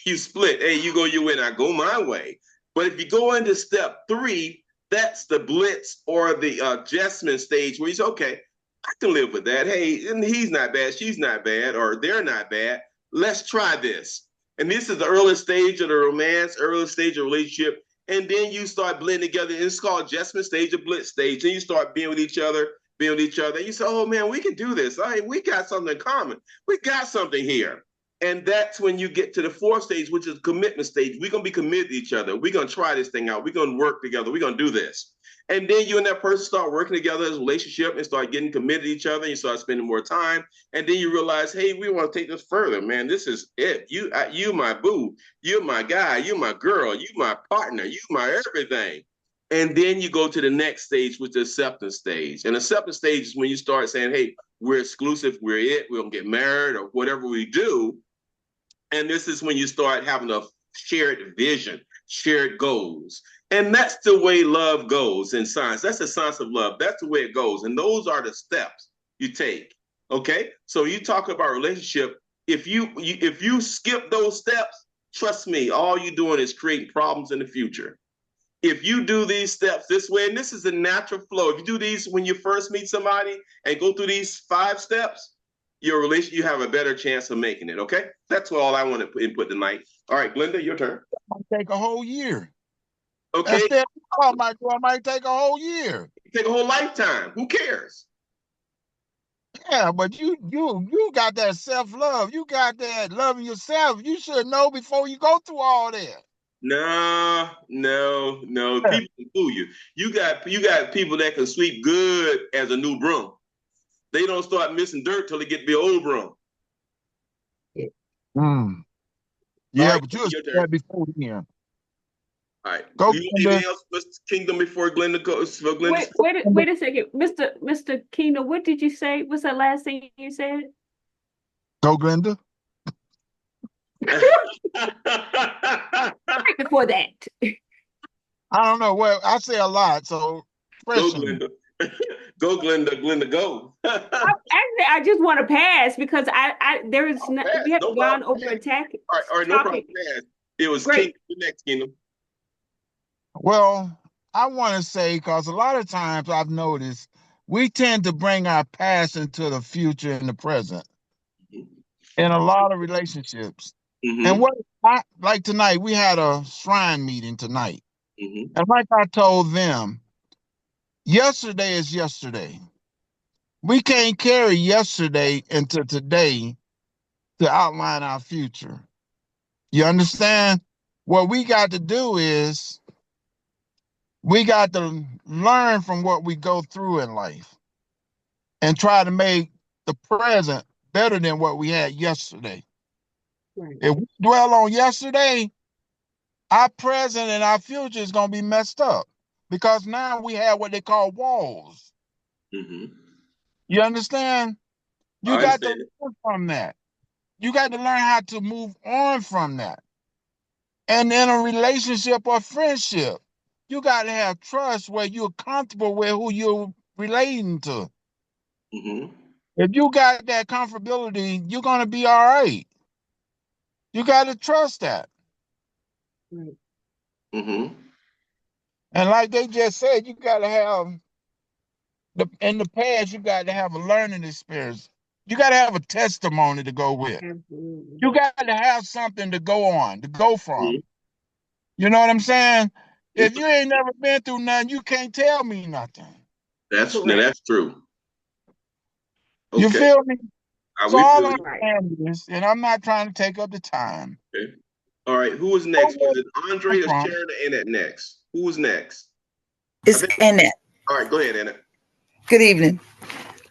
You split. Hey, you go your way, and I go my way. But if you go into step 3, that's the blitz or the adjustment stage where you say, okay, I can live with that. Hey, and he's not bad, she's not bad, or they're not bad. Let's try this. And this is the early stage of the romance, early stage of relationship. And then you start blending together. And it's called adjustment stage or blitz stage. And you start being with each other, being with each other. And you say, oh man, we can do this. All right, we got something in common. We got something here. And that's when you get to the 4th stage, which is commitment stage. We're going to be committed to each other. We're going to try this thing out. We're going to work together. We're going to do this. And then you and that person start working together as a relationship and start getting committed to each other. And you start spending more time. And then you realize, hey, we want to take this further, man. This is it. You my boo. You're my guy. You're my girl. You my partner. You my everything. And then you go to the next stage, which is acceptance stage. And acceptance stage is when you start saying, hey, we're exclusive. We're it. We're going to get married or whatever we do. And this is when you start having a shared vision, shared goals. And that's the way love goes in science. That's the science of love. That's the way it goes. And those are the steps you take. Okay? So you talk about relationship. If you skip those steps, trust me, all you're doing is creating problems in the future. If you do these steps this way, and this is a natural flow, if you do these when you first meet somebody and go through these 5 steps, your relation, you have a better chance of making it. Okay, that's all I want to input tonight. All right, Glenda, your turn. It might take a whole year. Okay, Instead, oh my God, it might take a whole year. Take a whole lifetime. Who cares? Yeah, but you got that self-love. You got that loving yourself. You should know before you go through all that. No. Yeah. People can fool you. You got people that can sweep good as a new broom. They don't start missing dirt till they get to be old broom. Yeah, right, but you said before then. All right. Go, anything else, Mr. Kingdom, before Glenda goes? Wait a second, Mr. Kingdom. What did you say? What's the last thing you said? Go, Glenda. Right before that. I don't know. Well, I say a lot, so go, Glenda. Go, Glenda. Glenda, go. Actually, I just want to pass because we haven't gone over attack. All right, no problem. Pass. It was Kingdom, the next Kingdom. Well, I want to say, because a lot of times I've noticed we tend to bring our past into the future and the present in a lot of relationships. And like tonight, we had a shrine meeting tonight. And like I told them, yesterday is yesterday. We can't carry yesterday into today to outline our future. You understand? What we got to do is we got to learn from what we go through in life and try to make the present better than what we had yesterday. Right. If we dwell on yesterday, our present and our future is going to be messed up because now we have what they call walls. You understand? You got to learn from that. You got to learn how to move on from that. And in a relationship or friendship, you got to have trust where you're comfortable with who you're relating to. If you got that comfortability, you're going to be all right. You got to trust that. And like they just said, you got to have, in the past, you got to have a learning experience. You got to have a testimony to go with. You got to have something to go on, to go from. You know what I'm saying? If you ain't never been through nothing, you can't tell me nothing. That's true. Okay. You feel me? So all I'm saying is, and I'm not trying to take up the time. Okay. All right. Who is next? Was it Andre or Sharon or Annette next? Who was next? It's Annette. All right. Go ahead, Annette. Good evening.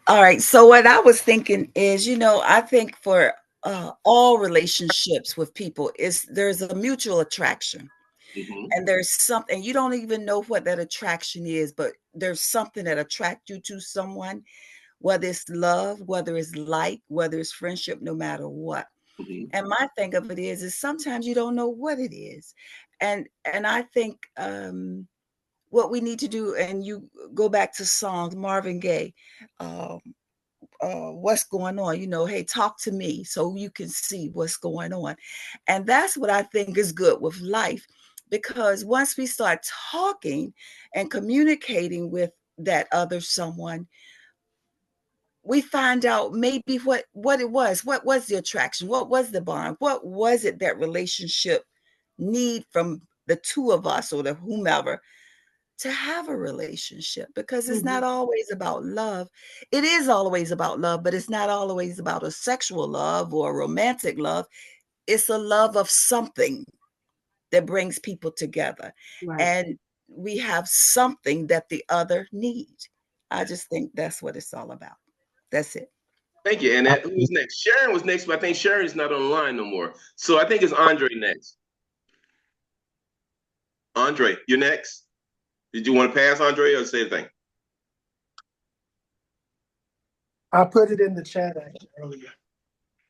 All right. So what I was thinking is, I think for all relationships with people there's a mutual attraction. And there's something, you don't even know what that attraction is, but there's something that attracts you to someone, whether it's love, whether it's like, whether it's friendship, no matter what. And my thing of it is sometimes you don't know what it is. And I think what we need to do, and you go back to songs, Marvin Gaye, what's going on, hey, talk to me so you can see what's going on. And that's what I think is good with life, because once we start talking and communicating with that other someone, we find out maybe what it was, what was the attraction, what was the bond, what was it that relationship need from the two of us or the whomever to have a relationship, because it's not always about love. It is always about love, but it's not always about a sexual love or a romantic love. It's a love of something that brings people together. Right. And we have something that the other needs. I just think that's what it's all about. That's it. Thank you. And who's next? Sharon was next, but I think Sharon's not on the line no more. So I think it's Andre next. Andre, you're next. Did you want to pass, Andre, or say anything? I put it in the chat actually earlier.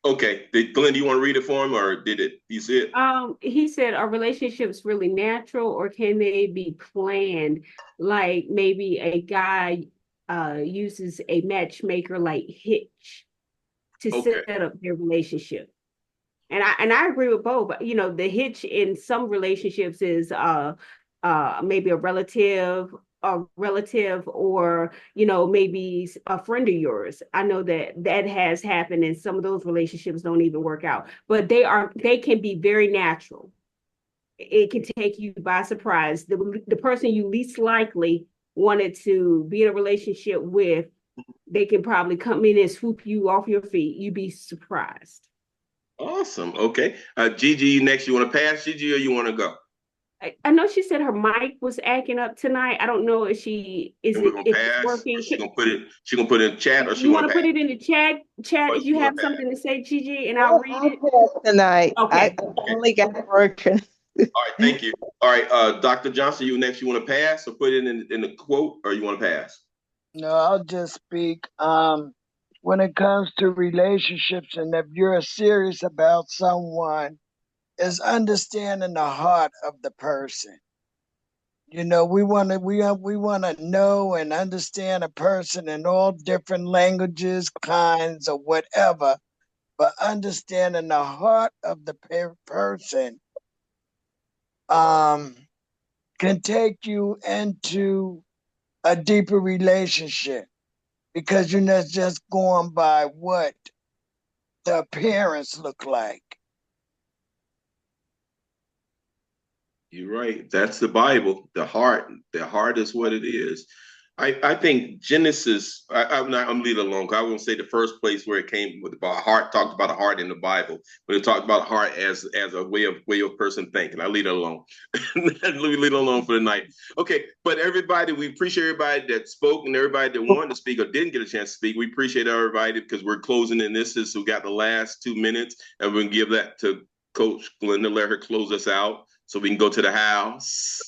Okay. Glenn, do you want to read it for him, or you see it? He said, are relationships really natural, or can they be planned? Like maybe a guy uses a matchmaker like Hitch to set up their relationship. And I agree with both. But, the hitch in some relationships is maybe a relative, or maybe a friend of yours. I know that has happened, and some of those relationships don't even work out. But they can be very natural. It can take you by surprise. The person you least likely wanted to be in a relationship with, they can probably come in and swoop you off your feet. You'd be surprised. Awesome. Okay. Gigi, you next. You want to pass, Gigi, or you want to go? I know she said her mic was acting up tonight. I don't know if it's working. She's gonna put it. She gonna put it in chat, or she You want to put it in the chat if you have something to say, Gigi, and I'll read it. Tonight. Okay. I finally got it working. All right. Thank you. All right. Dr. Johnson, you next. You want to pass or put it in the quote, or you want to pass? No, I'll just speak. When it comes to relationships, and if you're serious about someone, is understanding the heart of the person. We want to know and understand a person in all different languages, kinds, or whatever, but understanding the heart of the person can take you into a deeper relationship, because you're not just going by what the appearance look like. You're right. That's the Bible. The heart is what it is. I think Genesis, I'm leave it alone. I won't say the first place where it came with about heart, talked about a heart in the Bible, but it talked about heart as a way of person thinking. I leave it alone. Leave it alone for the night. Okay, but everybody, we appreciate everybody that spoke and everybody that wanted to speak or didn't get a chance to speak. We appreciate everybody, because we're closing in this. So we got the last 2 minutes, and we're gonna give that to Coach Glenda, let her close us out so we can go to the house.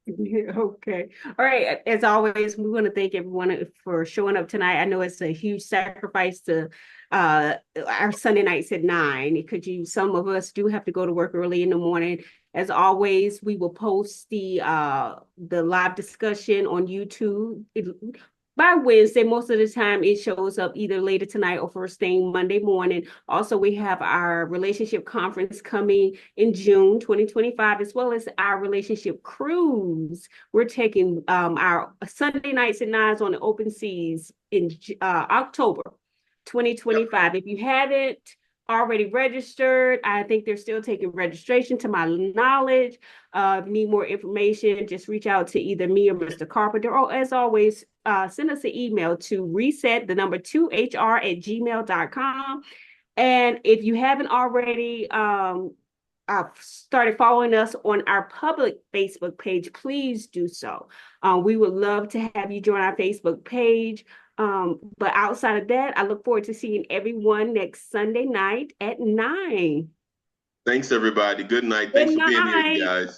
Okay. All right. As always, we want to thank everyone for showing up tonight. I know it's a huge sacrifice to our Sunday nights at 9, because some of us do have to go to work early in the morning. As always, we will post the live discussion on YouTube. By Wednesday, most of the time it shows up either later tonight or first thing Monday morning. Also, we have our relationship conference coming in June 2025, as well as our relationship cruise. We're taking our Sunday nights at 9 on the open seas in October 2025. If you haven't already registered, I think they're still taking registration to my knowledge. If you need more information, just reach out to either me or Mr. Carpenter, or as always, send us an email to reset2hr@gmail.com. And if you haven't already started following us on our public Facebook page, please do so. We would love to have you join our Facebook page. But outside of that, I look forward to seeing everyone next Sunday night at 9. Thanks, everybody. Good night. Good Thanks for being here, night. guys.